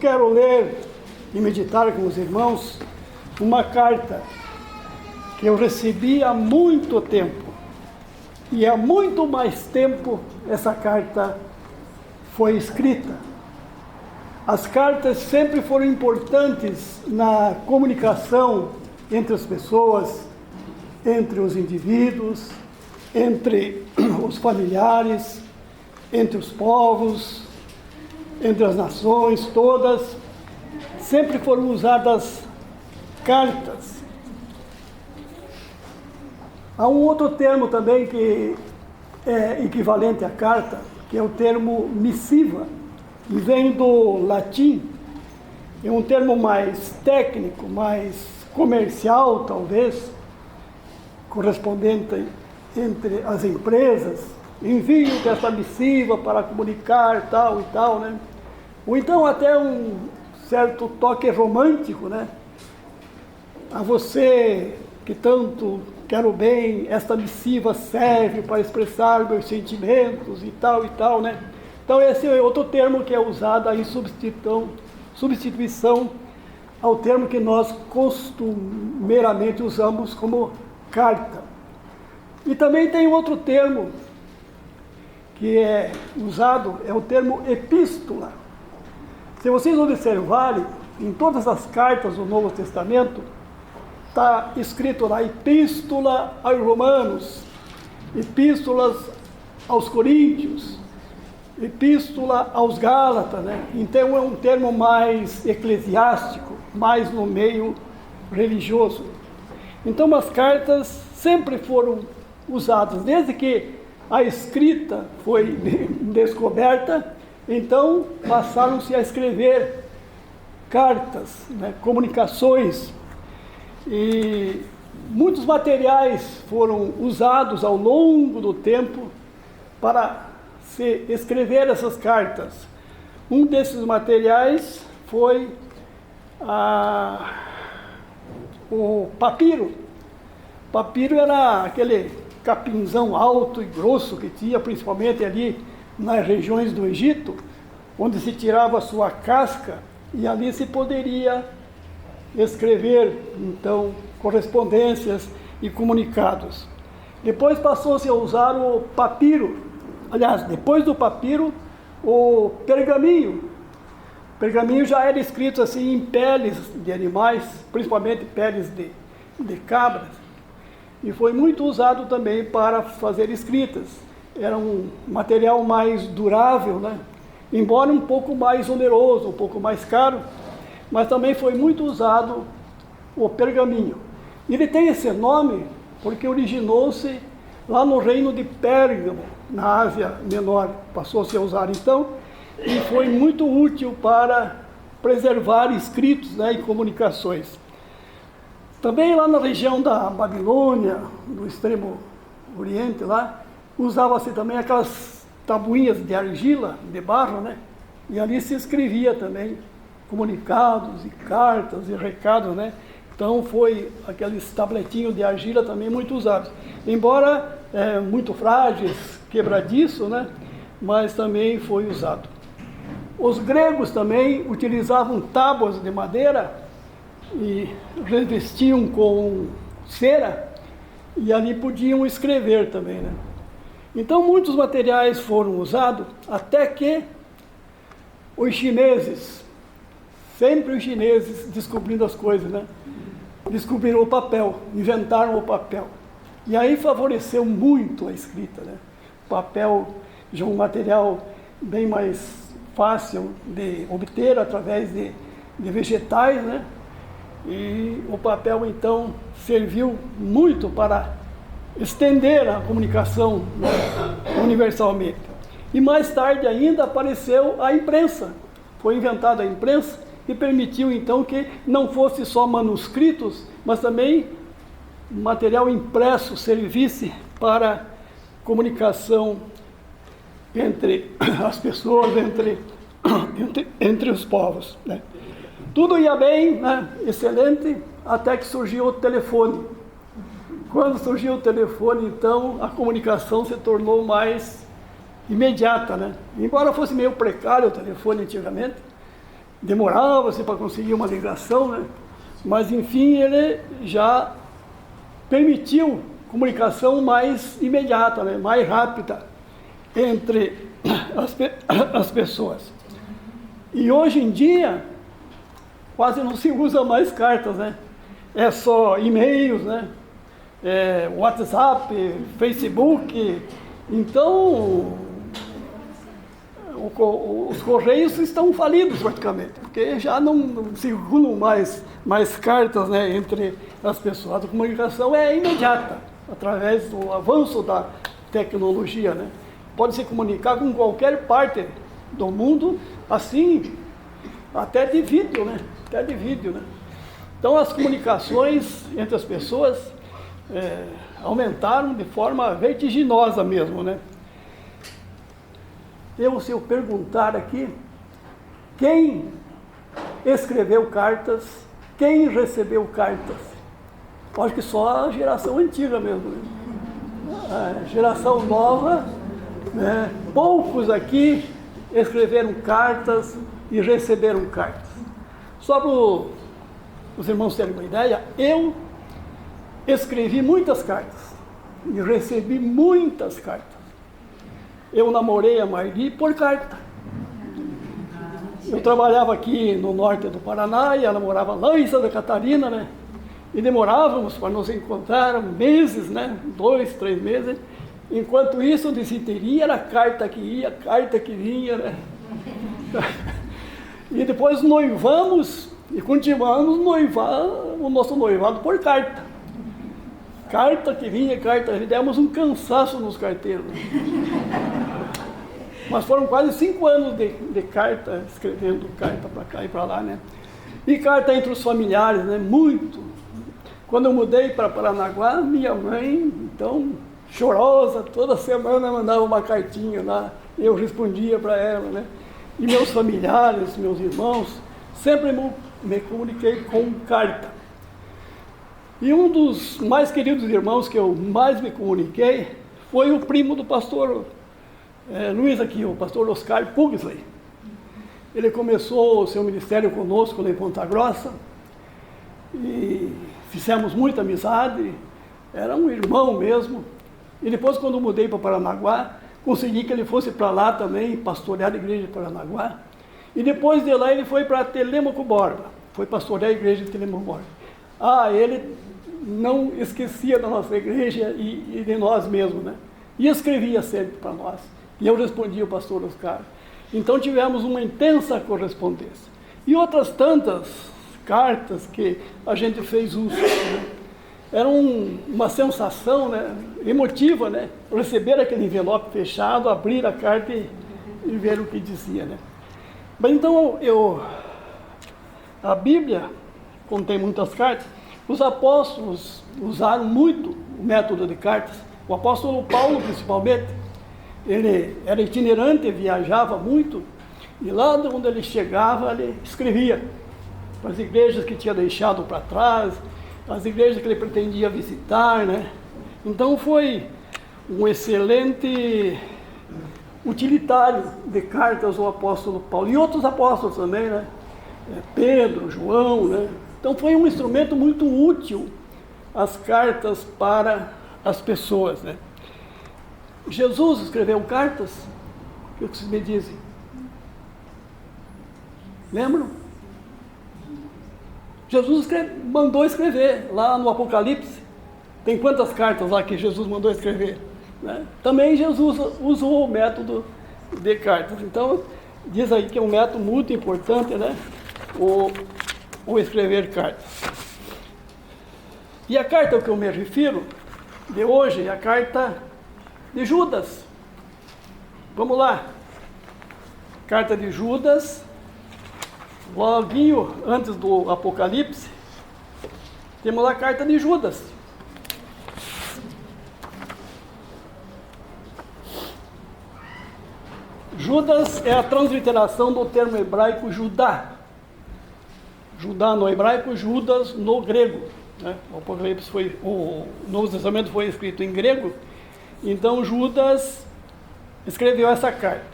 quero ler e meditar com os irmãos uma carta que eu recebi há muito tempo. E há muito mais tempo essa carta foi escrita. As cartas sempre foram importantes na comunicação entre as pessoas, entre os indivíduos, entre os familiares, entre os povos, entre as nações todas. Sempre foram usadas cartas. Há um outro termo também que é equivalente à carta, que é o termo missiva, que vem do latim. É um termo mais técnico, mais comercial, talvez, correspondente entre as empresas. Envio dessa missiva para comunicar tal e tal, né? Ou então até um certo toque romântico, né? A você que tanto quero bem, esta missiva serve para expressar meus sentimentos e tal, né? Então esse é outro termo que é usado em substituição ao termo que nós costumeiramente usamos como carta. E também tem outro termo que é usado, é o termo epístola. Se vocês observarem, em todas as cartas do Novo Testamento, está escrito lá, epístola aos Romanos, epístolas aos Coríntios, epístola aos Gálatas, né? Então é um termo mais eclesiástico, mais no meio religioso. Então as cartas sempre foram usadas, desde que a escrita foi descoberta, então passaram-se a escrever cartas, né? Comunicações. E muitos materiais foram usados ao longo do tempo para se escrever essas cartas. Um desses materiais foi o papiro. O papiro era aquele capinzão alto e grosso que tinha, principalmente ali nas regiões do Egito, onde se tirava a sua casca e ali se poderia escrever, então, correspondências e comunicados. Depois passou-se a usar o papiro. Aliás, depois do papiro, o pergaminho. O pergaminho já era escrito assim em peles de animais, principalmente peles de cabras. E foi muito usado também para fazer escritas. Era um material mais durável, né? Embora um pouco mais oneroso, um pouco mais caro, mas também foi muito usado o pergaminho. Ele tem esse nome porque originou-se lá no reino de Pérgamo, na Ásia Menor. Passou-se a usar então, e foi muito útil para preservar escritos, né, e comunicações. Também lá na região da Babilônia, do extremo oriente lá, usava-se também aquelas tabuinhas de argila, de barro, né? E ali se escrevia também comunicados e cartas e recados, né? Então foi aqueles tabletinhos de argila também muito usados. Embora muito frágeis, quebradiço, né? Mas também foi usado. Os gregos também utilizavam tábuas de madeira e revestiam com cera e ali podiam escrever também, né? Então muitos materiais foram usados até que os chineses, sempre os chineses descobrindo as coisas, né? Descobriram o papel, inventaram o papel. E aí favoreceu muito a escrita, né? O papel já é um material bem mais fácil de obter através de vegetais, né? E o papel então serviu muito para estender a comunicação, né, universalmente. E mais tarde ainda apareceu a imprensa. Foi inventada a imprensa e permitiu então que não fosse só manuscritos, mas também material impresso servisse para comunicação entre as pessoas, entre os povos, né? Tudo ia bem, né? Excelente, até que surgiu o telefone. Quando surgiu o telefone, então, a comunicação se tornou mais imediata, né? Embora fosse meio precário o telefone antigamente, demorava-se para conseguir uma ligação, né? Mas enfim ele já permitiu comunicação mais imediata, né? Mais rápida entre as pessoas. E hoje em dia quase não se usa mais cartas, né? É só e-mails, né? WhatsApp, Facebook. Então os correios estão falidos praticamente, porque já não circulam mais cartas, né, entre as pessoas. A comunicação é imediata, através do avanço da tecnologia, né? Pode se comunicar com qualquer parte do mundo, assim, até de vídeo, né? Até de vídeo, né? Então as comunicações entre as pessoas aumentaram de forma vertiginosa mesmo, né? Se eu perguntar aqui, quem escreveu cartas, quem recebeu cartas? Acho que só a geração antiga mesmo, né? A geração nova, né? Poucos aqui escreveram cartas e receberam cartas. Só para os irmãos terem uma ideia, eu escrevi muitas cartas e recebi muitas cartas. Eu namorei a Marli por carta. Eu trabalhava aqui no norte do Paraná e ela morava lá em Santa Catarina, né? E demorávamos para nos encontrar meses, né? 2, 3 meses. Enquanto isso, onde se teria era carta que ia, carta que vinha, né? E depois noivamos e continuamos o nosso noivado por carta. Carta que vinha, carta que vinha. Demos um cansaço nos carteiros. Mas foram quase 5 anos de carta, escrevendo carta para cá e para lá, né? E carta entre os familiares, né? Muito. Quando eu mudei para Paranaguá, minha mãe, então, chorosa, toda semana mandava uma cartinha lá, eu respondia para ela, né? E meus familiares, meus irmãos, sempre me comuniquei com carta. E um dos mais queridos irmãos que eu mais me comuniquei foi o primo do pastor Luiz aqui, o pastor Oscar Pugsley. Ele começou o seu ministério conosco lá em Ponta Grossa e fizemos muita amizade, era um irmão mesmo. E depois, quando mudei para Paranaguá, consegui que ele fosse para lá também, pastorear a igreja de Paranaguá. E depois de lá ele foi para Telêmaco Borba, foi pastorear a igreja de Telêmaco Borba. Ele não esquecia da nossa igreja e de nós mesmos, né? E escrevia sempre para nós. E eu respondia ao pastor Oscar. Então tivemos uma intensa correspondência. E outras tantas cartas que a gente fez uso, né? Era uma sensação, né, emotiva, né? Receber aquele envelope fechado, abrir a carta e ver o que dizia, né? Mas então, a Bíblia contém muitas cartas. Os apóstolos usaram muito o método de cartas. O apóstolo Paulo, principalmente, ele era itinerante, viajava muito, e lá onde ele chegava, ele escrevia para as igrejas que tinha deixado para trás, as igrejas que ele pretendia visitar, né? Então foi um excelente utilitário de cartas ao apóstolo Paulo, e outros apóstolos também, né? Pedro, João, né? Então foi um instrumento muito útil, as cartas para as pessoas, né? Jesus escreveu cartas? O que vocês me dizem? Lembram? Jesus mandou escrever, lá no Apocalipse. Tem quantas cartas lá que Jesus mandou escrever? Né? Também Jesus usou o método de cartas. Então, diz aí que é um método muito importante, né? O escrever cartas. E a carta que eu me refiro de hoje é a carta de Judas. Vamos lá. Carta de Judas, loguinho antes do Apocalipse, temos lá a carta de Judas. Judas é a transliteração do termo hebraico Judá. Judá no hebraico, Judas no grego, né? O Apocalipse o Novo Testamento foi escrito em grego, então Judas escreveu essa carta.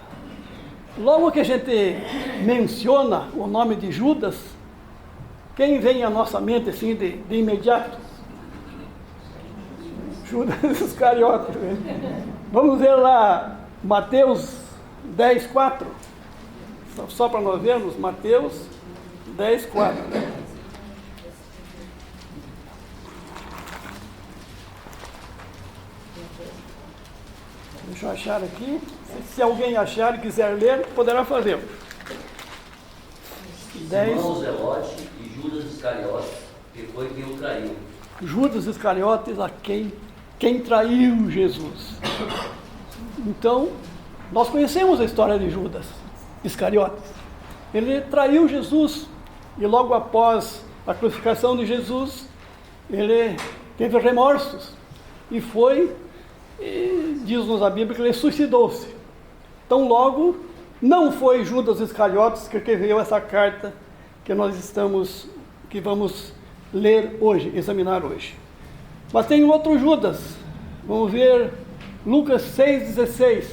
Logo que a gente menciona o nome de Judas, quem vem à nossa mente assim de imediato? Judas Iscariote. Vamos ver lá Mateus 10:4. Só para nós vermos, Mateus 10:4. Deixa eu achar aqui. Se alguém achar e quiser ler, poderá fazer. 10. Simão Zelote e Judas Iscariotes, que foi quem o traiu. Judas Iscariotes, a quem traiu Jesus. Então, nós conhecemos a história de Judas Iscariotes. Ele traiu Jesus e logo após a crucificação de Jesus, ele teve remorsos e foi, e diz-nos a Bíblia que ele suicidou-se. Então logo, não foi Judas Iscariotes que escreveu essa carta que vamos ler hoje, examinar hoje. Mas tem outro Judas. Vamos ver Lucas 6,16.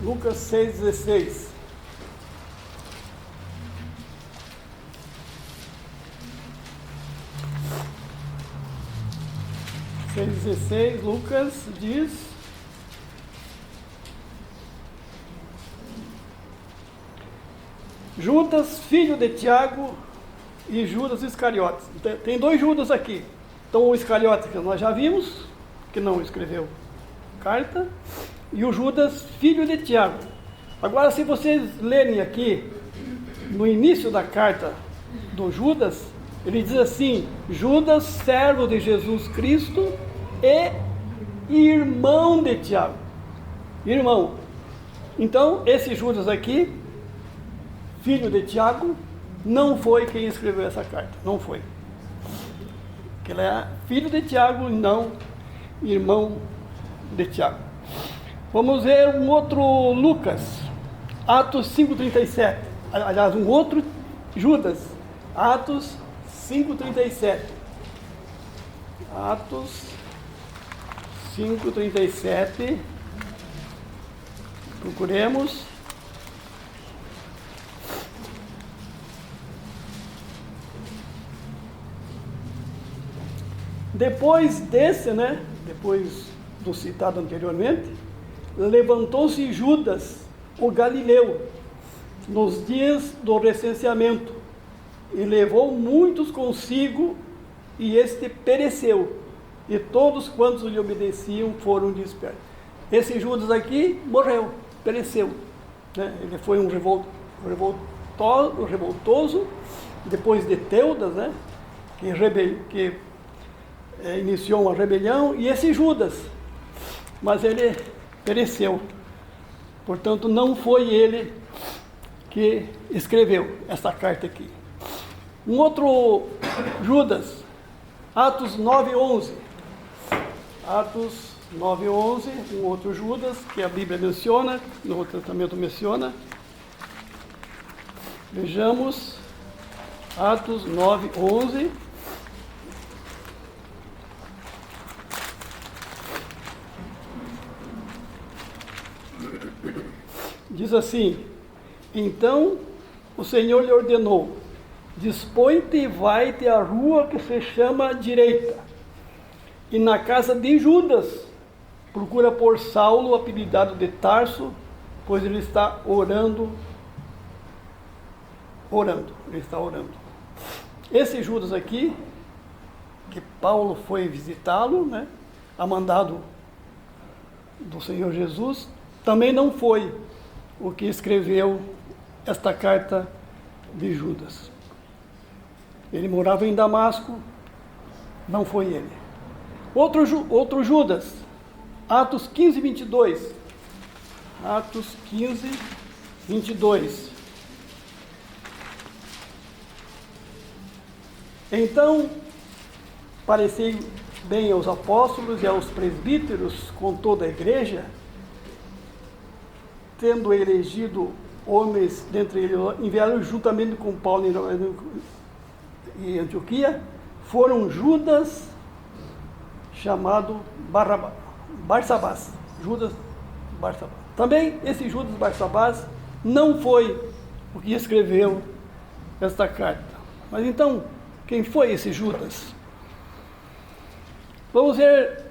Lucas 6,16. Lucas diz: Judas, filho de Tiago, e Judas Iscariotes. Tem dois Judas aqui. Então o Iscariotes que nós já vimos, que não escreveu carta, e o Judas, filho de Tiago. Agora, se vocês lerem aqui, no início da carta do Judas, ele diz assim: Judas, servo de Jesus Cristo e irmão de Tiago. Irmão. Então, esse Judas aqui, filho de Tiago, não foi quem escreveu essa carta. Não foi. Ele é filho de Tiago e não irmão de Tiago. Vamos ver um outro Lucas, Atos 5,37. Aliás, um outro Judas, Atos 5,37. Atos 5,37. Procuremos. Depois desse, depois do citado anteriormente, levantou-se Judas, o Galileu, nos dias do recenseamento, e levou muitos consigo, e este pereceu, e todos quantos lhe obedeciam foram dispersos. Esse Judas aqui morreu, pereceu. Ele foi um revoltoso, depois de Teudas, que iniciou uma rebelião, e esse Judas, mas ele pereceu. Portanto, não foi ele que escreveu essa carta aqui. Um outro Judas, Atos 9:11. Atos 9:11, um outro Judas que a Bíblia menciona, no Novo Testamento menciona. Vejamos, Atos 9:11. Diz assim: então o Senhor lhe ordenou: dispõe-te e vai-te à rua que se chama Direita, e na casa de Judas procura por Saulo, apelidado de Tarso, pois ele está orando. Ele está orando. Esse Judas aqui, que Paulo foi visitá-lo, a mandado do Senhor Jesus, também não foi o que escreveu esta carta de Judas. Ele morava em Damasco, não foi ele. Outro Judas, Atos 15:22. Atos 15:22. Então, pareceu bem aos apóstolos e aos presbíteros com toda a igreja, tendo elegido homens dentre eles, enviaram juntamente com Paulo em Antioquia, foram Judas, chamado Barsabás. Judas Barsabás. Também esse Judas Barsabás não foi o que escreveu esta carta. Mas então, quem foi esse Judas? Vamos ver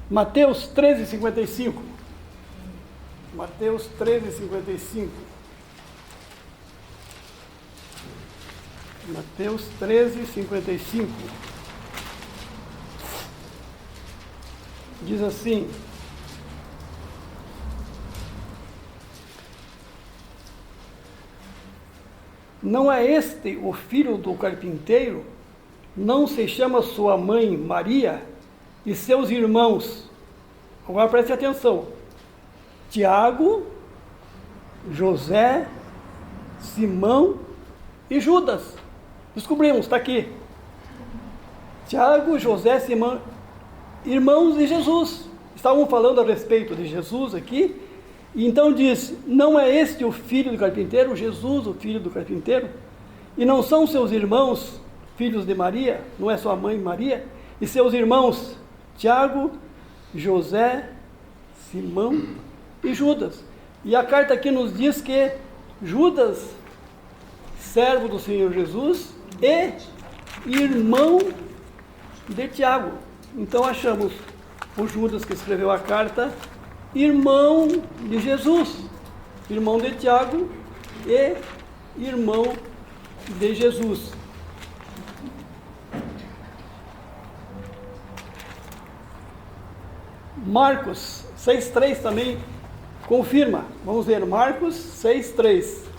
Mateus 13:55. Mateus 13:55. Mateus 13:55. Diz assim: não é este o filho do carpinteiro? Não se chama sua mãe Maria e seus irmãos? Agora preste atenção: Tiago, José, Simão e Judas. Descobrimos, está aqui. Tiago, José, Simão, irmãos de Jesus. Estavam falando a respeito de Jesus aqui. E então diz: não é este o filho do carpinteiro? Jesus, o filho do carpinteiro? E não são seus irmãos filhos de Maria? Não é sua mãe Maria? E seus irmãos Tiago, José, Simão e Judas. E a carta aqui nos diz que Judas, servo do Senhor Jesus e irmão de Tiago. Então achamos o Judas que escreveu a carta, irmão de Jesus, irmão de Tiago e irmão de Jesus. Marcos 6:3 também confirma. Vamos ver Marcos 6:3.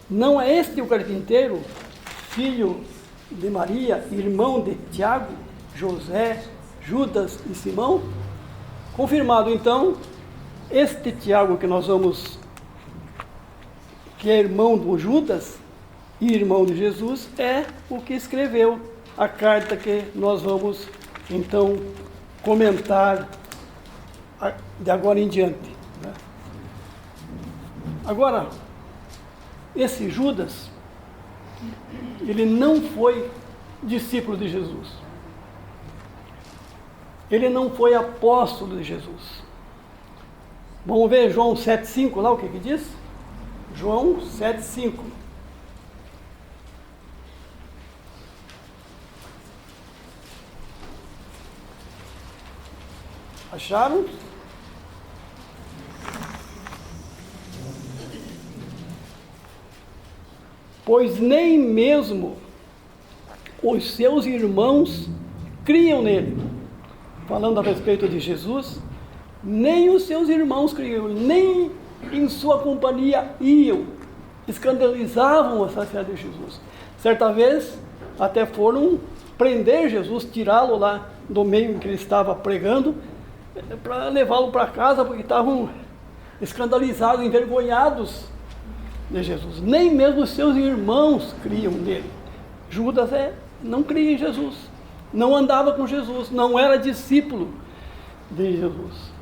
Não é este o carpinteiro, filho de Maria, irmão de Tiago, José, Judas e Simão? Confirmado então, este Tiago que é irmão do Judas e irmão de Jesus, é o que escreveu a carta que nós vamos então comentar de agora em diante, né? Agora, esse Judas, ele não foi discípulo de Jesus. Ele não foi apóstolo de Jesus. Vamos ver João 7,5 lá, o que diz? João 7,5. Acharam? Pois nem mesmo os seus irmãos criam nele. Falando a respeito de Jesus, nem os seus irmãos criam, nem em sua companhia iam, escandalizavam a saciedade de Jesus. Certa vez, até foram prender Jesus, tirá-lo lá do meio em que ele estava pregando, para levá-lo para casa, porque estavam escandalizados, envergonhados de Jesus. Nem mesmo os seus irmãos criam nele. Judas não cria em Jesus, não andava com Jesus, não era discípulo de Jesus,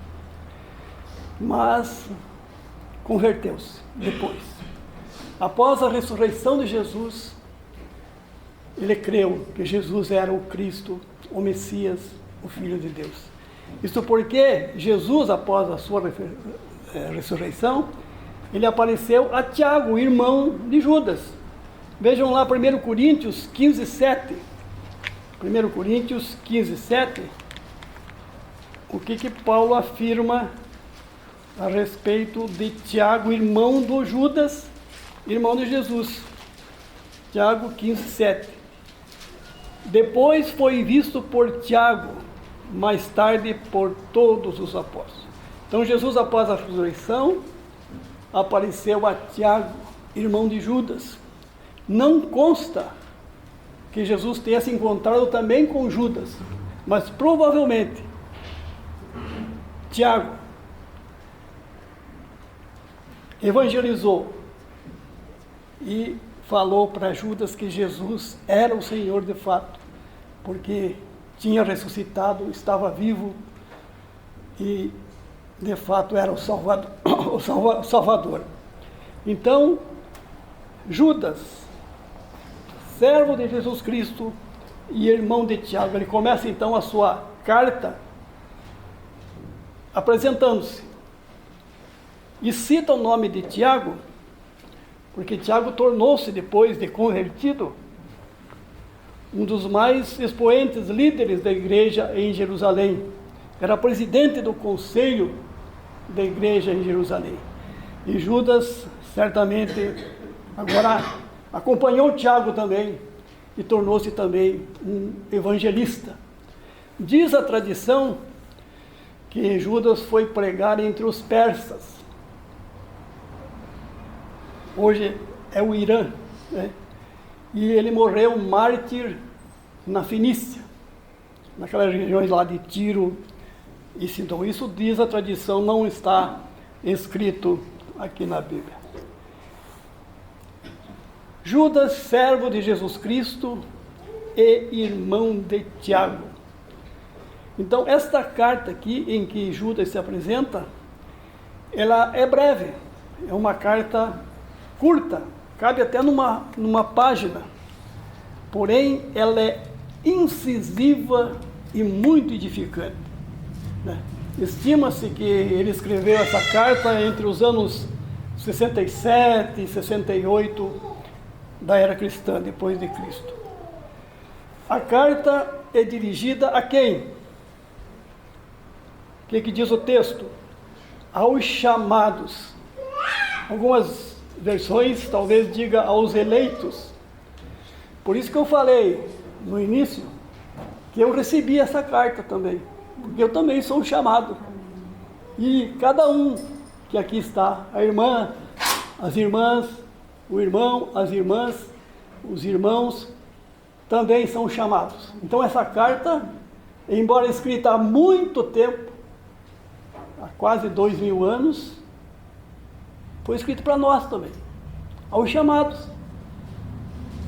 mas converteu-se depois. Após a ressurreição de Jesus, ele creu que Jesus era o Cristo, o Messias, o Filho de Deus. Isso porque Jesus, após a sua ressurreição, ele apareceu a Tiago, irmão de Judas. Vejam lá 1 Coríntios 15:7. 1 Coríntios 15:7. O que Paulo afirma a respeito de Tiago, irmão do Judas, irmão de Jesus. Tiago 15:7. Depois foi visto por Tiago, mais tarde por todos os apóstolos. Então Jesus, após a ressurreição, apareceu a Tiago, irmão de Judas. Não consta que Jesus tenha se encontrado também com Judas, mas provavelmente Tiago evangelizou e falou para Judas que Jesus era o Senhor de fato, porque tinha ressuscitado, estava vivo e de fato era o Salvador. Então, Judas, servo de Jesus Cristo e irmão de Tiago, ele começa então a sua carta apresentando-se. E cita o nome de Tiago, porque Tiago tornou-se, depois de convertido, um dos mais expoentes líderes da igreja em Jerusalém. Era presidente do conselho da igreja em Jerusalém. E Judas, certamente, agora acompanhou Tiago também e tornou-se também um evangelista. Diz a tradição que Judas foi pregar entre os persas. Hoje é o Irã, né? E ele morreu mártir na Fenícia, naquelas regiões lá de Tiro e Sidom. Isso diz a tradição, não está escrito aqui na Bíblia. Judas, servo de Jesus Cristo e irmão de Tiago. Então, esta carta aqui, em que Judas se apresenta, ela é breve, é uma carta curta, cabe até numa página, porém, ela é incisiva e muito edificante, né? Estima-se que ele escreveu essa carta entre os anos 67 e 68 da era cristã, depois de Cristo. A carta é dirigida a quem? O que diz o texto? Aos chamados. Algumas versões talvez diga aos eleitos. Por isso que eu falei no início que eu recebi essa carta também, porque eu também sou chamado. E cada um que aqui está, a irmã, as irmãs, o irmão, as irmãs, os irmãos, também são chamados. Então essa carta, embora escrita há muito tempo, há quase 2000 anos, foi escrita para nós também, aos chamados.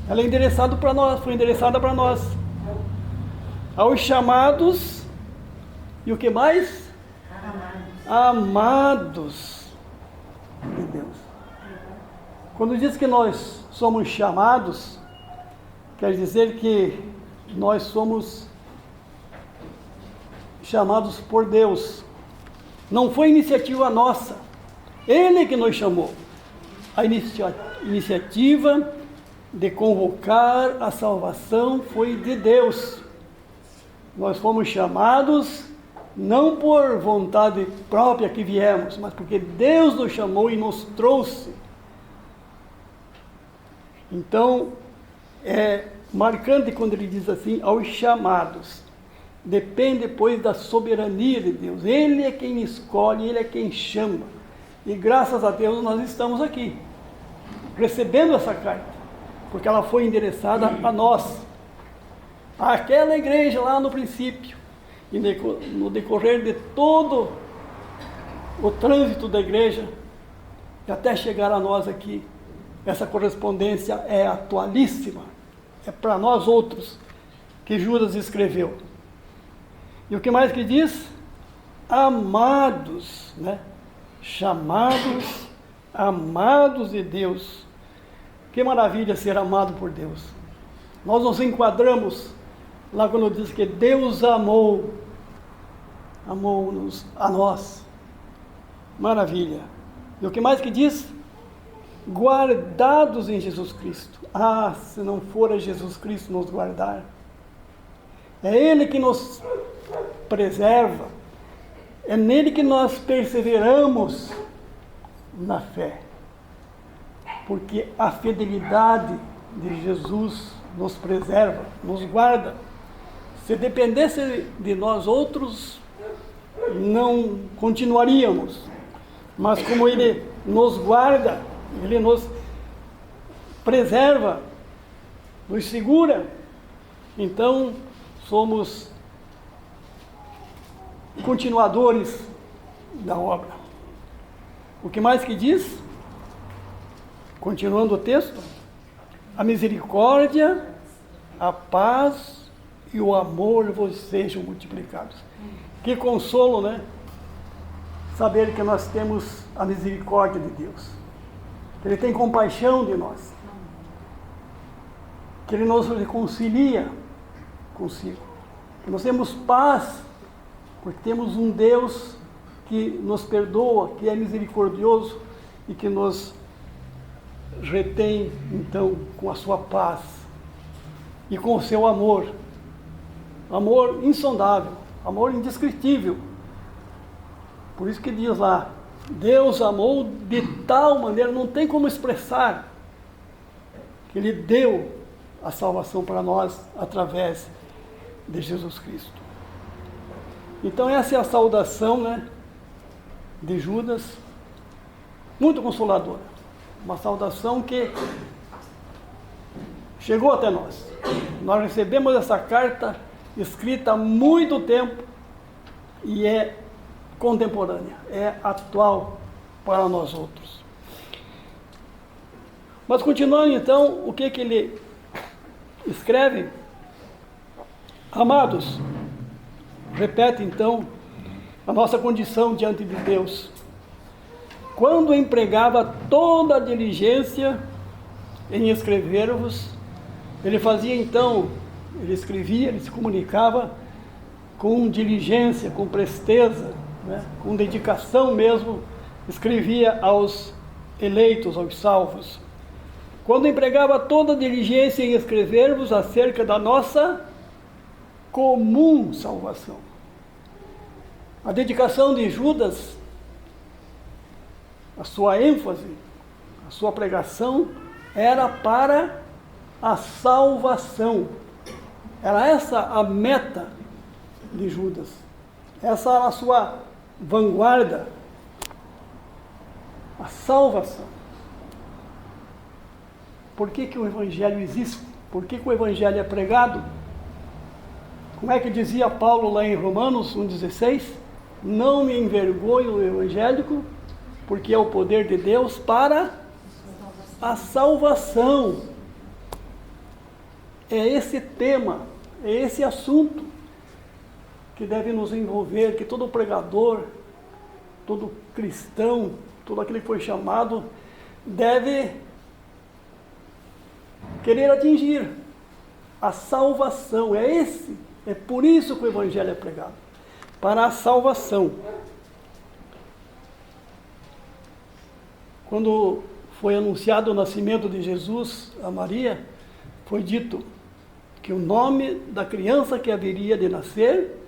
Ela é endereçada para nós, foi endereçada para nós. Aos chamados, e o que mais? Amados de Deus. Quando diz que nós somos chamados, quer dizer que nós somos chamados por Deus. Não foi iniciativa nossa, Ele que nos chamou. A iniciativa de convocar a salvação foi de Deus. Nós fomos chamados não por vontade própria que viemos, mas porque Deus nos chamou e nos trouxe. Então, é marcante quando ele diz assim, aos chamados. Depende, pois, da soberania de Deus. Ele é quem escolhe, Ele é quem chama. E graças a Deus nós estamos aqui, recebendo essa carta, porque ela foi endereçada a nós, àquela igreja lá no princípio, e no decorrer de todo o trânsito da igreja, e até chegar a nós aqui. Essa correspondência é atualíssima, é para nós outros que Judas escreveu. E o que mais que diz? Amados, né? Chamados, amados de Deus. Que maravilha ser amado por Deus. Nós nos enquadramos lá quando diz que Deus amou-nos a nós. Maravilha. E o que mais que diz? Guardados em Jesus Cristo. Ah, se não fora Jesus Cristo nos guardar. É Ele que nos preserva. É nele que nós perseveramos na fé. Porque a fidelidade de Jesus nos preserva, nos guarda. Se dependesse de nós outros, não continuaríamos. Mas como Ele nos guarda, Ele nos preserva, nos segura, então somos continuadores da obra. O que mais que diz? Continuando o texto, a misericórdia, a paz e o amor vos sejam multiplicados. Que consolo, né? Saber que nós temos a misericórdia de Deus. que Ele tem compaixão de nós, que Ele nos reconcilia consigo, que nós temos paz, porque temos um Deus que nos perdoa, que é misericordioso e que nos retém, então, com a sua paz e com o seu amor, amor insondável, amor indescritível. Por isso que diz lá, Deus amou de tal maneira, não tem como expressar, que Ele deu a salvação para nós através de Jesus Cristo. Então essa é a saudação, né, de Judas, muito consoladora, uma saudação que chegou até nós. Nós recebemos essa carta escrita há muito tempo e é contemporânea, é atual para nós outros. Mas continuando então, o que ele escreve? Amados, repete então a nossa condição diante de Deus. Quando empregava toda a diligência em escrever-vos, ele fazia então, ele escrevia, ele se comunicava com diligência, com presteza, né, com dedicação mesmo, escrevia aos eleitos, aos salvos. Quando empregava toda a diligência em escrever-vos acerca da nossa comum salvação. A dedicação de Judas, a sua ênfase, a sua pregação era para a salvação. Era essa a meta de Judas. Essa era a sua vanguarda. A salvação. Por que o Evangelho existe? Por que o Evangelho é pregado? Como é que dizia Paulo lá em Romanos 1,16? Não me envergonho do evangélico, porque é o poder de Deus para a salvação. É esse tema, é esse assunto que deve nos envolver, que todo pregador, todo cristão, todo aquele que foi chamado, deve querer atingir a salvação. É por isso que o Evangelho é pregado, para a salvação. Quando foi anunciado o nascimento de Jesus a Maria, foi dito que o nome da criança que haveria de nascer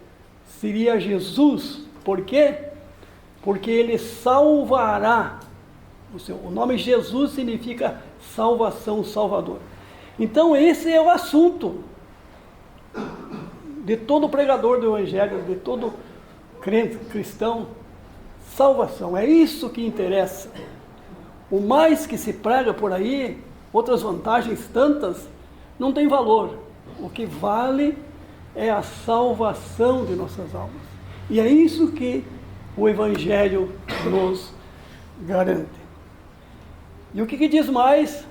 seria Jesus. Por quê? Porque ele salvará. O nome Jesus significa salvação, salvador. Então esse é o assunto de todo pregador do Evangelho, de todo crente, cristão, salvação. É isso que interessa. O mais que se prega por aí, outras vantagens tantas, não tem valor. O que vale é a salvação de nossas almas. E é isso que o Evangelho nos garante. E o que diz mais?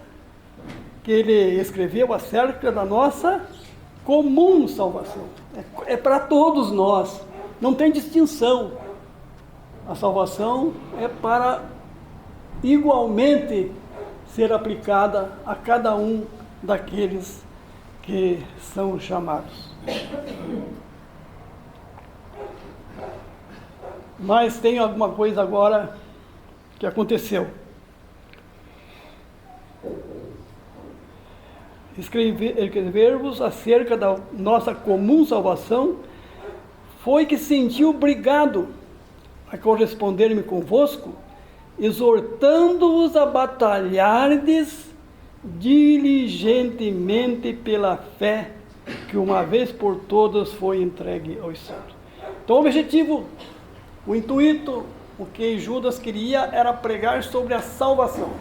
Que ele escreveu acerca da nossa comum salvação. É para todos nós, não tem distinção. A salvação é para igualmente ser aplicada a cada um daqueles que são chamados. Mas tem alguma coisa agora que aconteceu. Escrever-vos acerca da nossa comum salvação foi que sentiu obrigado a corresponder-me convosco, exortando-vos a batalhardes diligentemente pela fé que uma vez por todas foi entregue aos santos. Então o objetivo, o intuito, o que Judas queria era pregar sobre a salvação.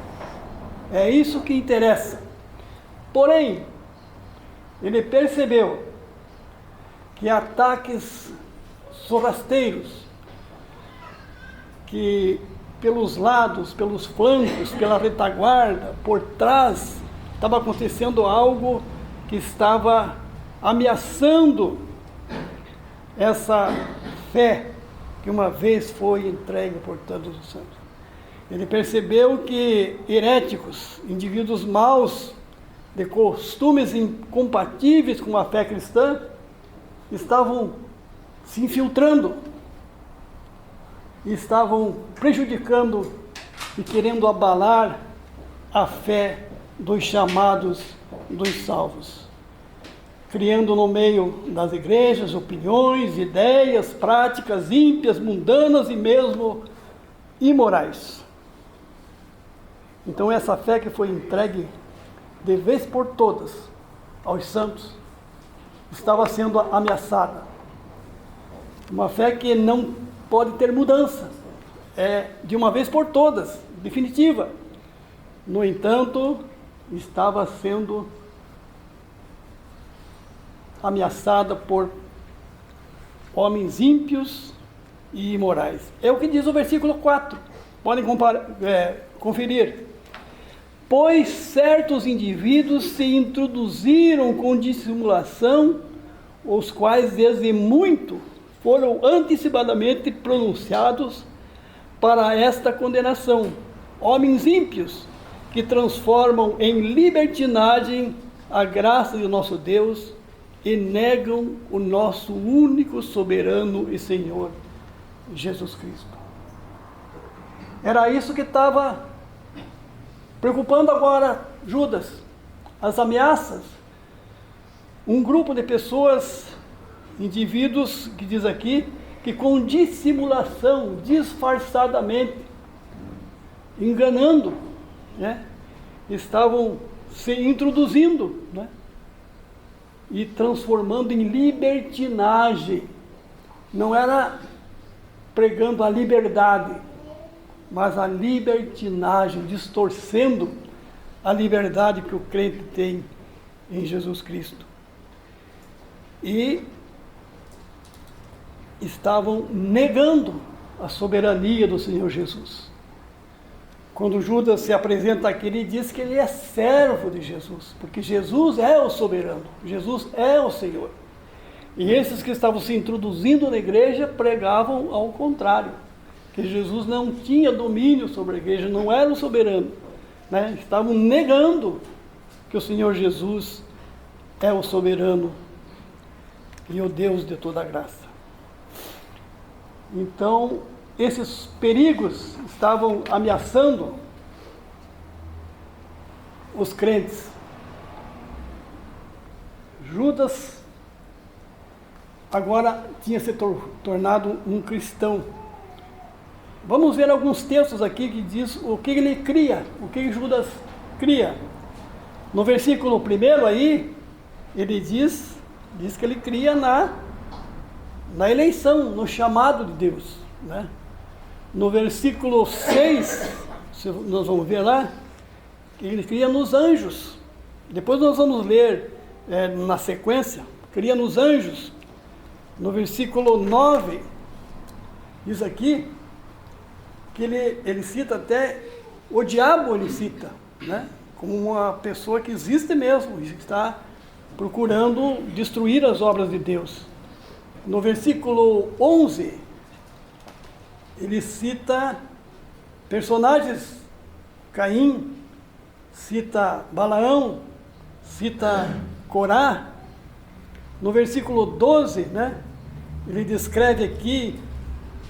É isso que interessa. Porém, ele percebeu que ataques sorrasteiros, que pelos lados, pelos flancos, pela retaguarda, por trás, estava acontecendo algo que estava ameaçando essa fé que uma vez foi entregue por todos os santos. Ele percebeu que heréticos, indivíduos maus, de costumes incompatíveis com a fé cristã, estavam se infiltrando, estavam prejudicando e querendo abalar a fé dos chamados, dos salvos, criando no meio das igrejas opiniões, ideias, práticas ímpias, mundanas e mesmo imorais. Então essa fé que foi entregue de vez por todas aos santos estava sendo ameaçada. Uma fé que não pode ter mudança, é de uma vez por todas, definitiva. No entanto, estava sendo ameaçada por homens ímpios e imorais. É o que diz o versículo 4. Podem conferir. Pois certos indivíduos se introduziram com dissimulação, os quais desde muito foram antecipadamente pronunciados para esta condenação. Homens ímpios que transformam em libertinagem a graça de nosso Deus e negam o nosso único soberano e Senhor, Jesus Cristo. Era isso que estava preocupando agora Judas, as ameaças. Um grupo de pessoas, indivíduos, que diz aqui, que com dissimulação, disfarçadamente, enganando, né, estavam se introduzindo, né, e transformando em libertinagem. Não era pregando a liberdade, mas a libertinagem, distorcendo a liberdade que o crente tem em Jesus Cristo. E estavam negando a soberania do Senhor Jesus. Quando Judas se apresenta aqui, ele diz que ele é servo de Jesus, porque Jesus é o soberano, Jesus é o Senhor. E esses que estavam se introduzindo na igreja pregavam ao contrário, que Jesus não tinha domínio sobre a igreja, não era o soberano, né? Estavam negando que o Senhor Jesus é o soberano e o Deus de toda a graça. Então, esses perigos estavam ameaçando os crentes. Judas agora tinha se tornado um cristão. Vamos ver alguns textos aqui que diz o que ele cria, o que Judas cria. No versículo 1 aí, ele diz que ele cria na eleição, no chamado de Deus, né? No versículo 6, nós vamos ver lá, que ele cria nos anjos. Depois nós vamos ler na sequência, cria nos anjos. No versículo 9, diz aqui, que ele cita até o diabo, ele cita, né, como uma pessoa que existe mesmo, e está procurando destruir as obras de Deus. No versículo 11, ele cita personagens, Caim, cita Balaão, cita Corá. No versículo 12, né, ele descreve aqui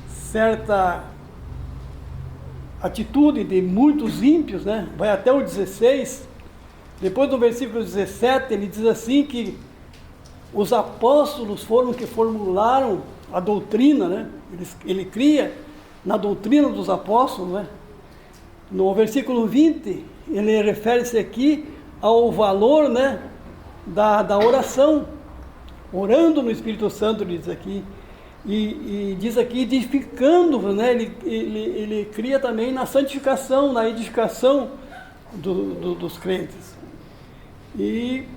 certa atitude de muitos ímpios, né? Vai até o 16. Depois do versículo 17, ele diz assim que os apóstolos foram que formularam a doutrina, né? Ele cria na doutrina dos apóstolos, né? No versículo 20, ele refere-se aqui ao valor, né, da oração, orando no Espírito Santo, ele diz aqui. E diz aqui, edificando, né? Ele cria também na santificação, na edificação dos crentes. E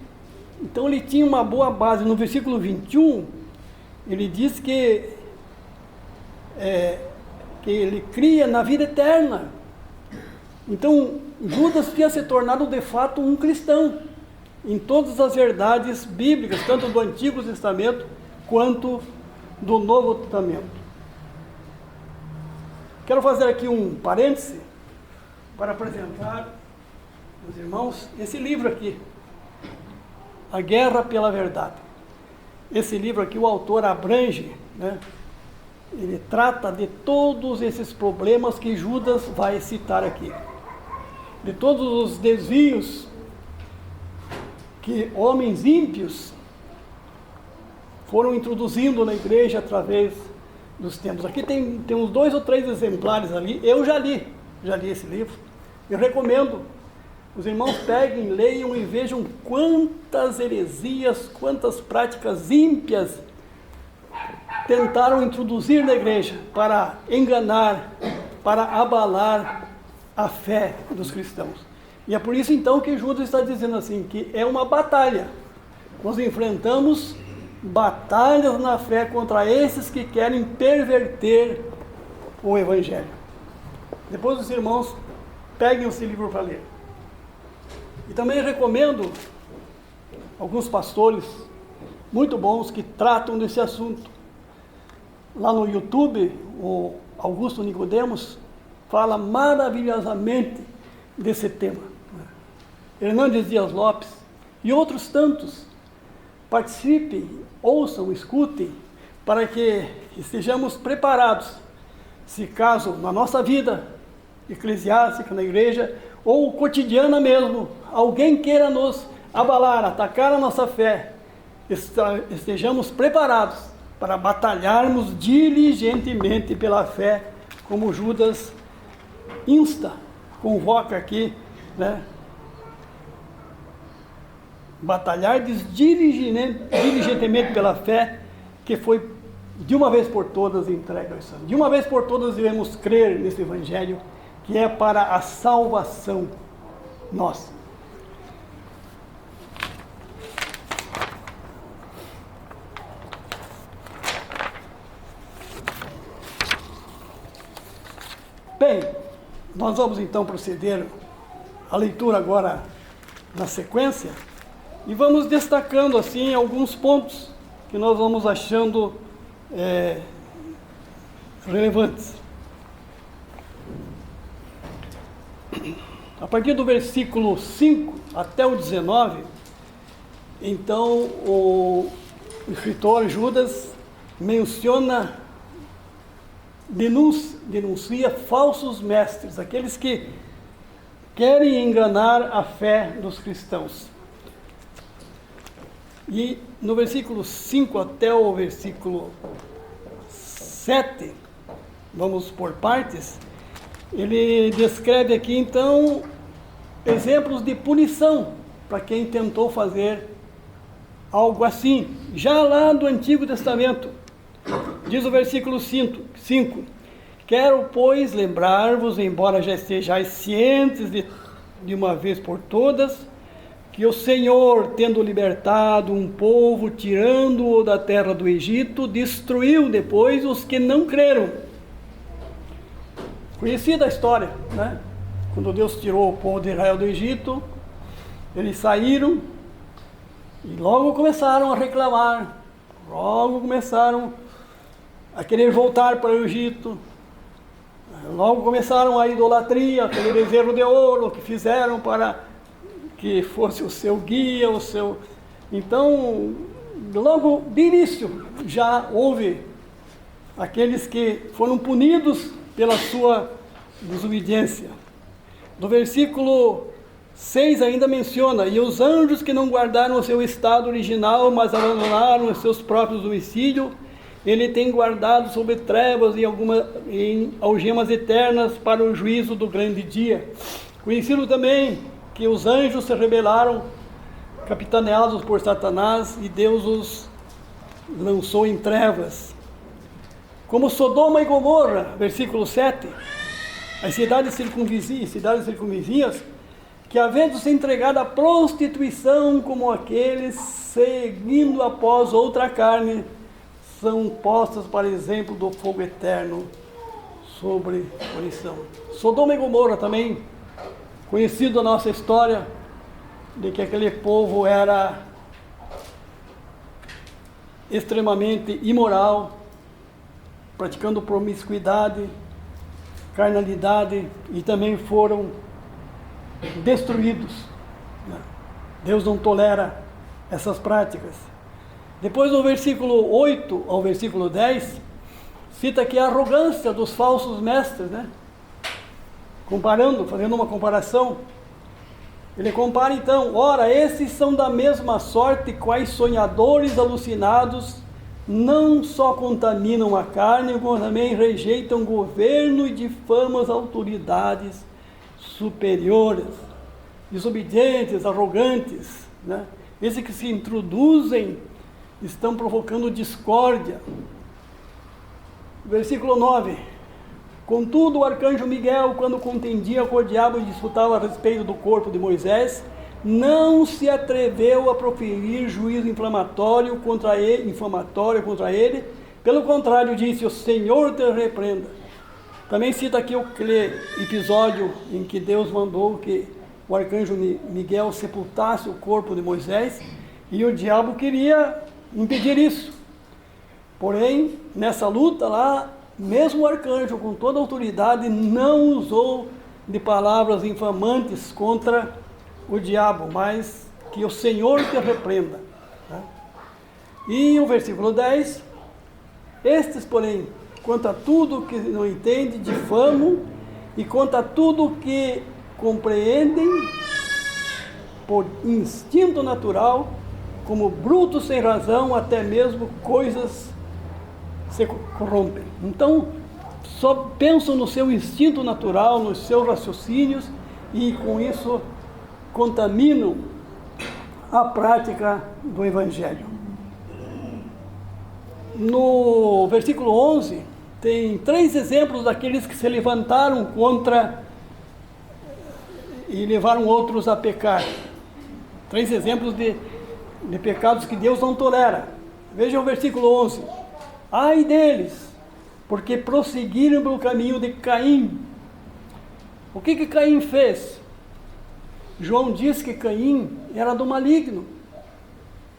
então ele tinha uma boa base. No versículo 21, ele diz que ele cria na vida eterna. Então Judas tinha se tornado de fato um cristão em todas as verdades bíblicas, tanto do Antigo Testamento quanto do Novo Testamento. Quero fazer aqui um parêntese para apresentar aos irmãos esse livro aqui, A Guerra pela Verdade. Esse livro aqui, o autor abrange, né? Ele trata de todos esses problemas que Judas vai citar aqui, de todos os desvios que homens ímpios foram introduzindo na igreja através dos tempos. Aqui tem uns 2 ou 3 exemplares ali, eu já li esse livro, eu recomendo, os irmãos peguem, leiam e vejam quantas heresias, quantas práticas ímpias tentaram introduzir na igreja para enganar, para abalar a fé dos cristãos. E é por isso então que Judas está dizendo assim, que é uma batalha. Nós enfrentamos batalhas na fé contra esses que querem perverter o Evangelho. Depois os irmãos peguem esse livro para ler. E também recomendo alguns pastores muito bons que tratam desse assunto. Lá no YouTube, o Augusto Nicodemos fala maravilhosamente desse tema. Hernandes Dias Lopes e outros tantos. Participem, ouçam, escutem, para que estejamos preparados, se caso na nossa vida eclesiástica, na igreja, ou cotidiana mesmo, alguém queira nos abalar, atacar a nossa fé, estejamos preparados para batalharmos diligentemente pela fé, como Judas insta, convoca aqui, né? Batalhar diligentemente pela fé, que foi de uma vez por todas entregue aos santos. De uma vez por todas devemos crer nesse Evangelho, que é para a salvação nossa. Bem, nós vamos então proceder à leitura agora na sequência e vamos destacando assim alguns pontos que nós vamos achando relevantes. A partir do versículo 5 até o 19, então o escritor Judas denuncia falsos mestres, aqueles que querem enganar a fé dos cristãos. E no versículo 5 até o versículo 7, vamos por partes, ele descreve aqui então exemplos de punição para quem tentou fazer algo assim, já lá do Antigo Testamento. Diz o versículo 5, quero, pois, lembrar-vos, embora já estejais cientes de uma vez por todas, que o Senhor, tendo libertado um povo, tirando-o da terra do Egito, destruiu depois os que não creram. Conhecida a história, né? Quando Deus tirou o povo de Israel do Egito, eles saíram e logo começaram a reclamar, logo começaram a querer voltar para o Egito, logo começaram a idolatria, aquele bezerro de ouro que fizeram para que fosse o seu guia, o seu... Então, logo de início, já houve aqueles que foram punidos pela sua desobediência. No versículo 6 ainda menciona, e os anjos que não guardaram o seu estado original, mas abandonaram os seus próprios domicílios, ele tem guardado sob trevas em algemas eternas para o juízo do grande dia. Conhecido também que os anjos se rebelaram, capitaneados por Satanás, e Deus os lançou em trevas. Como Sodoma e Gomorra, versículo 7, as cidades circunvizinhas, que havendo se entregado à prostituição como aqueles, seguindo após outra carne, são postas para exemplo do fogo eterno sobre punição. Sodoma e Gomorra também, conhecido na nossa história, de que aquele povo era extremamente imoral, praticando promiscuidade, carnalidade, e também foram destruídos. Deus não tolera essas práticas. Depois, no versículo 8 ao versículo 10, cita aqui a arrogância dos falsos mestres, né? Fazendo uma comparação. Ele compara então: ora, esses são da mesma sorte quais sonhadores alucinados, não só contaminam a carne, como também rejeitam o governo e difamam as autoridades superiores. Desobedientes, arrogantes, né? Esses que se introduzem estão provocando discórdia. Versículo 9: contudo, o arcanjo Miguel, quando contendia com o diabo e disputava a respeito do corpo de Moisés, não se atreveu a proferir juízo inflamatório contra ele. Pelo contrário, disse: o Senhor te repreenda. Também cita aqui aquele episódio em que Deus mandou que o arcanjo Miguel sepultasse o corpo de Moisés, e o diabo queria impedir isso. Porém, nessa luta lá, mesmo o arcanjo, com toda a autoridade, não usou de palavras infamantes contra o diabo, mas que o Senhor te repreenda. E o versículo 10: estes, porém, quanto a tudo que não entende, difamam, e quanto a tudo que compreendem por instinto natural, como brutos sem razão, até mesmo coisas se corrompem. Então, só pensam no seu instinto natural, nos seus raciocínios, e com isso contaminam a prática do Evangelho. No versículo 11, tem 3 exemplos daqueles que se levantaram contra e levaram outros a pecar. 3 exemplos de pecados que Deus não tolera. Veja o versículo 11: ai deles, porque prosseguiram pelo caminho de Caim. O que Caim fez? João diz que Caim era do maligno.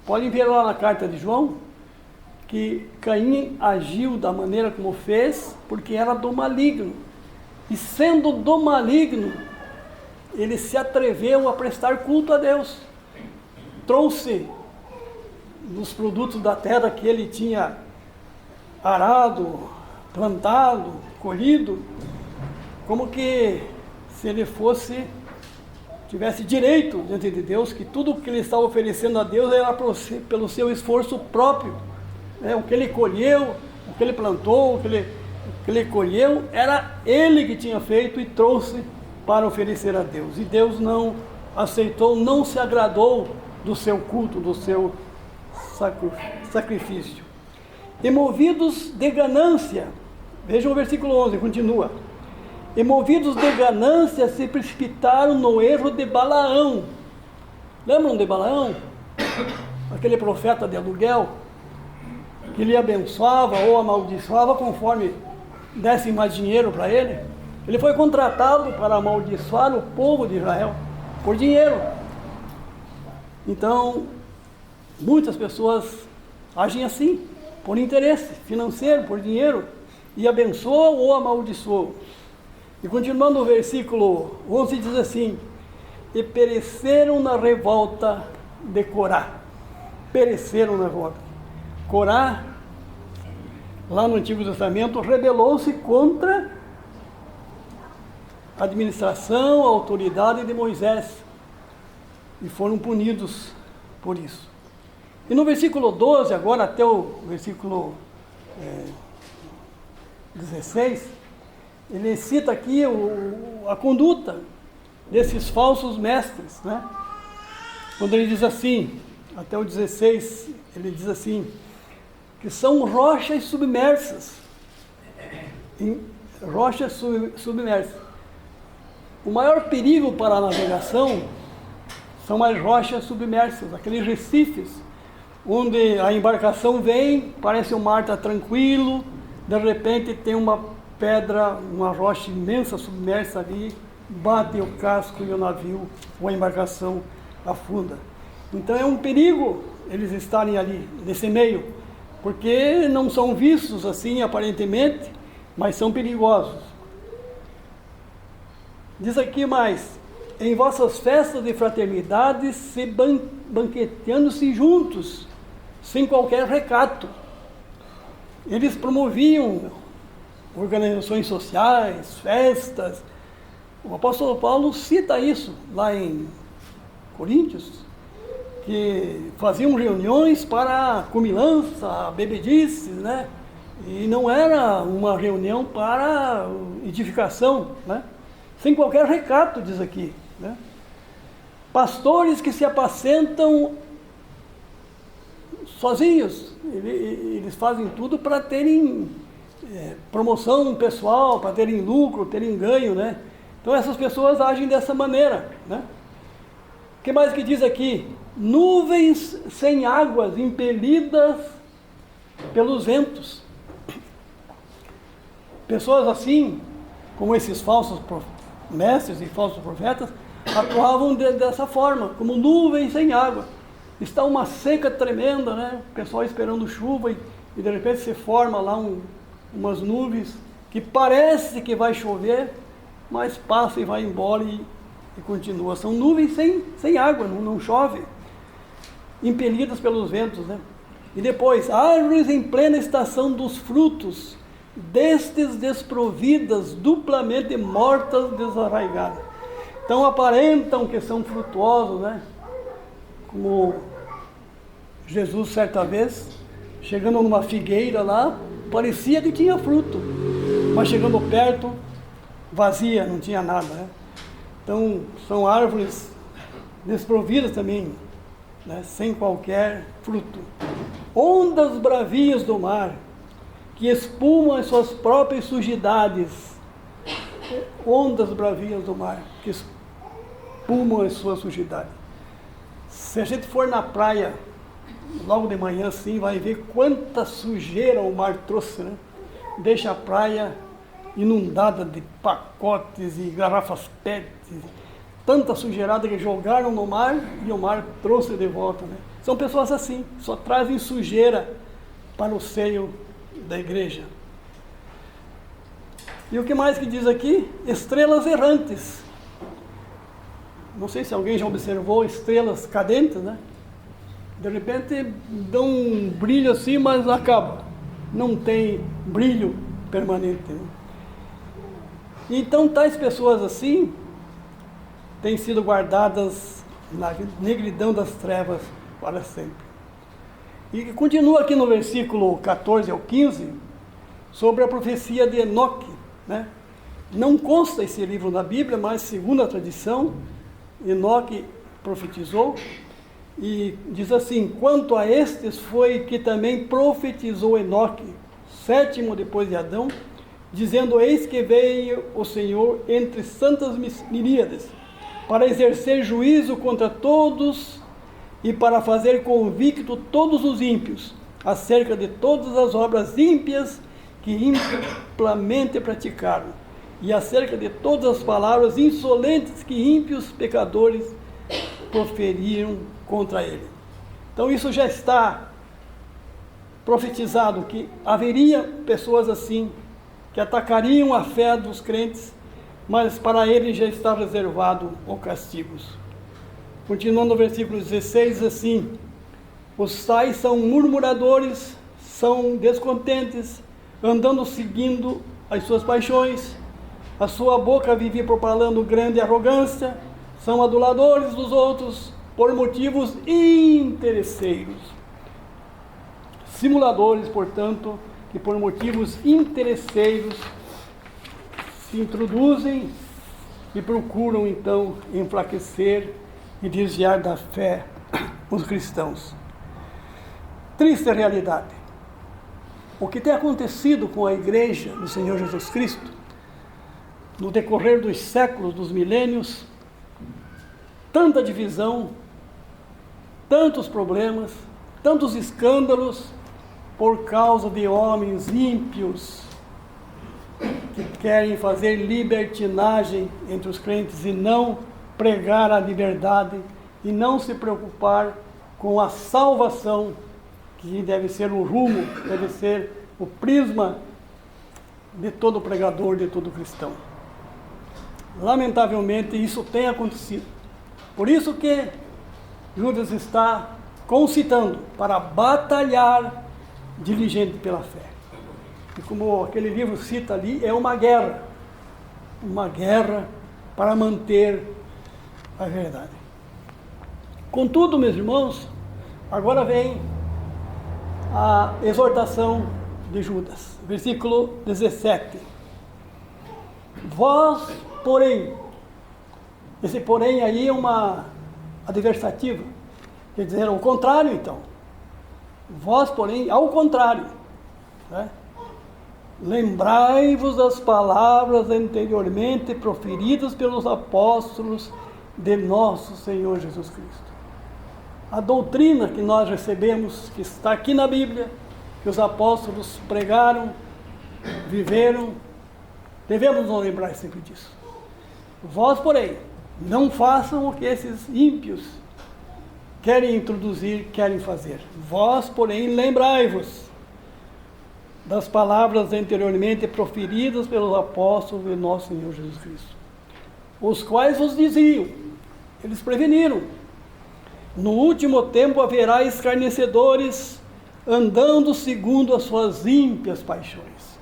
Podem ver lá na carta de João que Caim agiu da maneira como fez, porque era do maligno. E sendo do maligno, ele se atreveu a prestar culto a Deus. Trouxe dos produtos da terra que ele tinha arado, plantado, colhido, como que se ele tivesse direito diante de Deus, que tudo o que ele estava oferecendo a Deus era pelo seu esforço próprio. O que ele colheu, o que ele plantou, o que ele colheu, era ele que tinha feito e trouxe para oferecer a Deus. E Deus não aceitou, não se agradou do seu culto, do seu sacrifício. E movidos de ganância, vejam o versículo 11, continua: e movidos de ganância se precipitaram no erro de Balaão. Lembram de Balaão? Aquele profeta de aluguel, que ele abençoava ou amaldiçoava conforme desse mais dinheiro para ele. Ele foi contratado para amaldiçoar o povo de Israel por dinheiro. Então, muitas pessoas agem assim, por interesse financeiro, por dinheiro, e abençoam ou amaldiçoam. E continuando o versículo 11 diz assim: e pereceram na revolta de Corá. Pereceram na revolta. Corá, lá no Antigo Testamento, rebelou-se contra a administração, a autoridade de Moisés, e foram punidos por isso. E no versículo 12, agora até o versículo 16, ele cita aqui a conduta desses falsos mestres, né? Quando ele diz assim, até o 16, ele diz assim, que são rochas submersas. Rochas submersas. O maior perigo para a navegação são as rochas submersas, aqueles recifes, onde a embarcação vem, parece o mar está tranquilo, de repente tem uma pedra, uma rocha imensa submersa ali, bate o casco e o navio ou a embarcação afunda. Então é um perigo eles estarem ali, nesse meio, porque não são vistos assim aparentemente, mas são perigosos. Diz aqui mais: em vossas festas de fraternidade, se banqueteando-se juntos, sem qualquer recato. Eles promoviam organizações sociais, festas. O apóstolo Paulo cita isso lá em Coríntios, que faziam reuniões para comilança, bebedices, né? E não era uma reunião para edificação, né? Sem qualquer recato, diz aqui, né? Pastores que se apacentam sozinhos, eles fazem tudo para terem promoção pessoal, para terem lucro, terem ganho, né? Então essas pessoas agem dessa maneira, né? O que mais que diz aqui? Nuvens sem águas, impelidas pelos ventos. Pessoas assim, como esses falsos mestres e falsos profetas, atuavam dessa forma, como nuvens sem água. Está uma seca tremenda, né? O pessoal esperando chuva e de repente se forma lá umas nuvens que parece que vai chover, mas passa e vai embora e continua. São nuvens sem água, não chove, impelidas pelos ventos, né? E depois, árvores em plena estação dos frutos, destes desprovidas, duplamente mortas, desarraigadas. Então aparentam que são frutuosos, né? Como Jesus, certa vez, chegando numa figueira lá, parecia que tinha fruto, mas chegando perto, vazia, não tinha nada, né? Então, são árvores desprovidas também, né? Sem qualquer fruto. Ondas bravias do mar, que espumam as suas próprias sujidades. Ondas bravias do mar, que espumam as suas sujidades. Se a gente for na praia, logo de manhã assim, vai ver quanta sujeira o mar trouxe, né? Deixa a praia inundada de pacotes e garrafas PET, tanta sujeirada que jogaram no mar e o mar trouxe de volta, né? São pessoas assim, só trazem sujeira para o seio da igreja. E o que mais que diz aqui? Estrelas errantes. Não sei se alguém já observou estrelas cadentes, né? De repente dão um brilho assim, mas acaba. Não tem brilho permanente, né? Então, tais pessoas assim têm sido guardadas na negridão das trevas para sempre. E continua aqui no versículo 14 ao 15, sobre a profecia de Enoque, né? Não consta esse livro na Bíblia, mas segundo a tradição, Enoque profetizou, e diz assim: quanto a estes foi que também profetizou Enoque, sétimo depois de Adão, dizendo: eis que veio o Senhor entre santas miríades, para exercer juízo contra todos e para fazer convicto todos os ímpios, acerca de todas as obras ímpias que implamente praticaram, e acerca de todas as palavras insolentes que ímpios pecadores proferiram contra ele. Então isso já está profetizado, que haveria pessoas assim, que atacariam a fé dos crentes, mas para ele já está reservado o castigo. Continuando no versículo 16, assim: os tais são murmuradores, são descontentes, andando seguindo as suas paixões, a sua boca vive propalando grande arrogância, são aduladores dos outros, por motivos interesseiros. Simuladores, portanto, que por motivos interesseiros se introduzem e procuram então enfraquecer e desviar da fé os cristãos. Triste realidade. O que tem acontecido com a igreja do Senhor Jesus Cristo no decorrer dos séculos, dos milênios, tanta divisão, tantos problemas, tantos escândalos, por causa de homens ímpios que querem fazer libertinagem entre os crentes e não pregar a liberdade e não se preocupar com a salvação, que deve ser o rumo, deve ser o prisma de todo pregador, de todo cristão. lamentavelmente, isso tem acontecido. Por isso que Judas está concitando para batalhar diligente pela fé. E como aquele livro cita ali, é uma guerra para manter a verdade. Contudo, meus irmãos, agora vem a exortação de Judas, versículo 17. Vós, porém, esse porém aí é uma adversativa, quer dizer, ao contrário então. Vós, porém, ao contrário, né? Lembrai-vos das palavras anteriormente proferidas pelos apóstolos de nosso Senhor Jesus Cristo. A doutrina que nós recebemos, que está aqui na Bíblia, que os apóstolos pregaram, viveram, devemos nos lembrar sempre disso. Vós, porém, não façam o que esses ímpios querem introduzir, querem fazer. Vós, porém, lembrai-vos das palavras anteriormente proferidas pelos apóstolos de nosso Senhor Jesus Cristo, os quais vos diziam, eles preveniram, no último tempo haverá escarnecedores, andando segundo as suas ímpias paixões.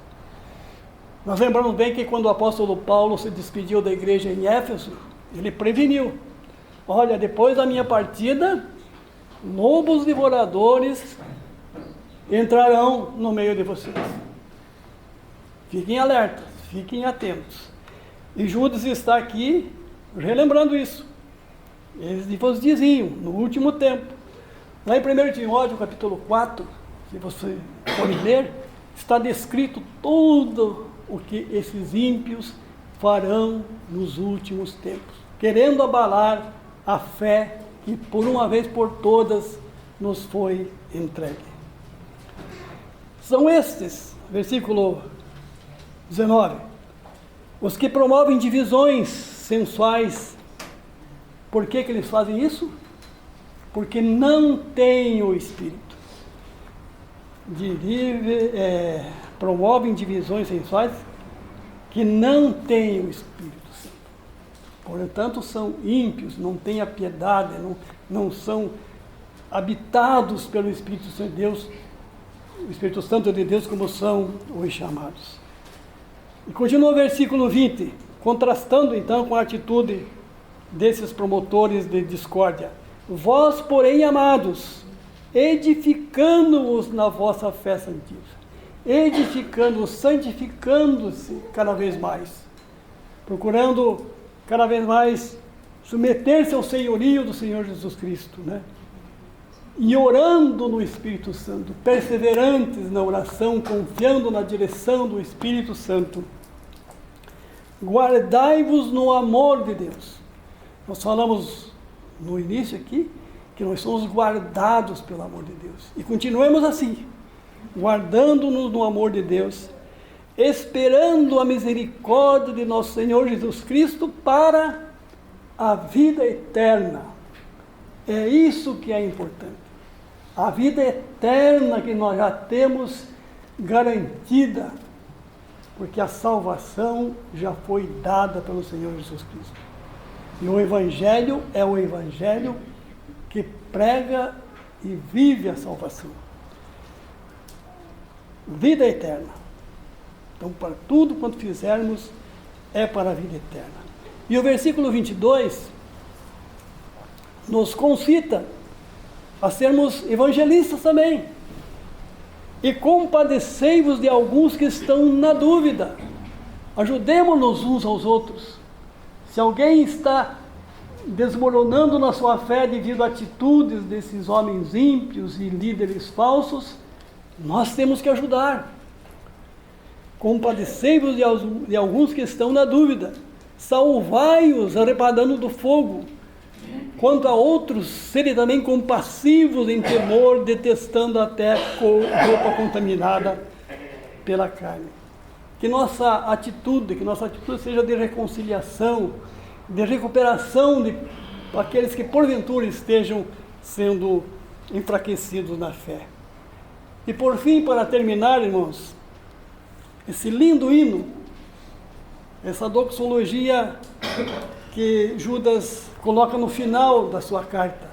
Nós lembramos bem que quando o apóstolo Paulo se despediu da igreja em Éfeso, ele preveniu, olha, depois da minha partida, lobos devoradores entrarão no meio de vocês. Fiquem alertas, fiquem atentos. E Judas está aqui relembrando isso. Eles vos diziam, no último tempo. Lá em 1 Timóteo, capítulo 4, se você for ler, está descrito tudo o que esses ímpios farão nos últimos tempos, querendo abalar a fé que por uma vez por todas nos foi entregue. São estes, versículo 19, os que promovem divisões sensuais. Por que eles fazem isso? Porque não têm o Espírito. Promovem divisões sensuais que não têm o Espírito Santo. Portanto, são ímpios, não têm a piedade, não são habitados pelo Espírito Santo de Deus, o Espírito Santo de Deus, como são os chamados. E continua o versículo 20, contrastando então com a atitude desses promotores de discórdia. Vós, porém, amados, edificando-os na vossa fé santífica, edificando-os, santificando-se cada vez mais, procurando cada vez mais submeter-se ao senhorio do Senhor Jesus Cristo, né? E orando no Espírito Santo, perseverantes na oração, confiando na direção do Espírito Santo. Guardai-vos no amor de Deus. Nós falamos no início aqui que nós somos guardados pelo amor de Deus. E continuemos assim, guardando-nos no amor de Deus, esperando a misericórdia de nosso Senhor Jesus Cristo para a vida eterna. É isso que é importante. A vida eterna que nós já temos garantida, porque a salvação já foi dada pelo Senhor Jesus Cristo. E o Evangelho é o Evangelho que prega e vive a salvação. Vida eterna. Então, para tudo quanto fizermos, é para a vida eterna. E o versículo 22 nos concita a sermos evangelistas também. E compadecei-vos de alguns que estão na dúvida. Ajudemo-nos uns aos outros. Se alguém está desmoronando na sua fé devido a atitudes desses homens ímpios e líderes falsos, nós temos que ajudar. Compadecei-vos de alguns que estão na dúvida. Salvai-os arrebatando do fogo. Quanto a outros, serem também compassivos em temor, detestando até roupa contaminada pela carne. Que nossa atitude seja de reconciliação, de recuperação de aqueles que porventura estejam sendo enfraquecidos na fé. E por fim, para terminar, irmãos, esse lindo hino, essa doxologia que Judas coloca no final da sua carta.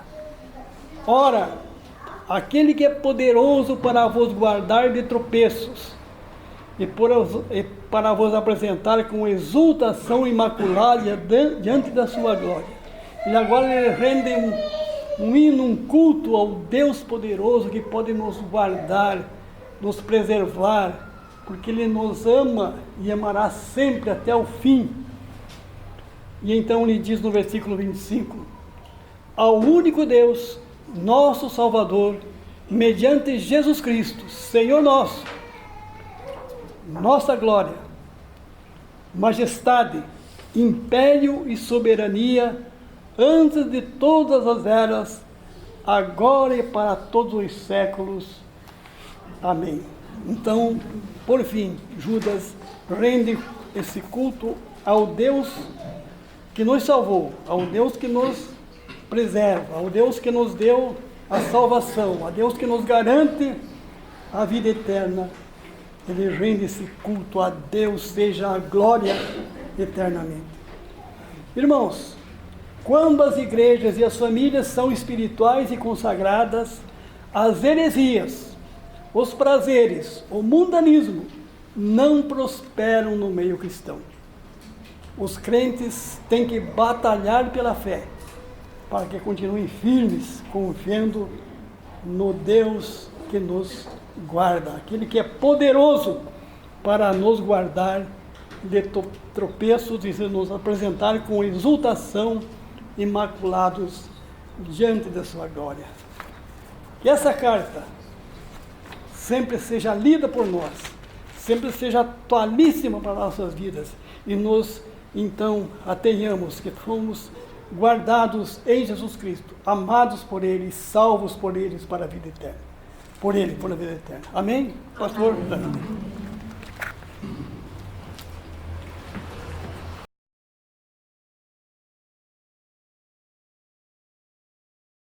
Ora, aquele que é poderoso para vos guardar de tropeços e para vos apresentar com exultação imaculada diante da sua glória. E agora ele rende um hino, um culto ao Deus poderoso que pode nos guardar, nos preservar, porque Ele nos ama e amará sempre até o fim. E então ele diz no versículo 25, ao único Deus, nosso Salvador, mediante Jesus Cristo, Senhor nosso, nossa glória, majestade, império e soberania, antes de todas as eras, agora e para todos os séculos. Amém. Então, por fim, Judas rende esse culto ao Deus que nos salvou, ao Deus que nos preserva, ao Deus que nos deu a salvação, a Deus que nos garante a vida eterna. Ele rende esse culto a Deus, seja a glória eternamente. Irmãos, quando as igrejas e as famílias são espirituais e consagradas, as heresias, os prazeres, o mundanismo não prosperam no meio cristão. Os crentes têm que batalhar pela fé, para que continuem firmes, confiando no Deus que nos guarda, aquele que é poderoso para nos guardar de tropeços e nos apresentar com exultação, imaculados diante da sua glória. Que essa carta sempre seja lida por nós, sempre seja atualíssima para nossas vidas e nos, então, atenhamos que fomos guardados em Jesus Cristo, amados por Ele, salvos por Ele para a vida eterna. Por Ele, por a vida eterna. Amém? Pastor? Amém.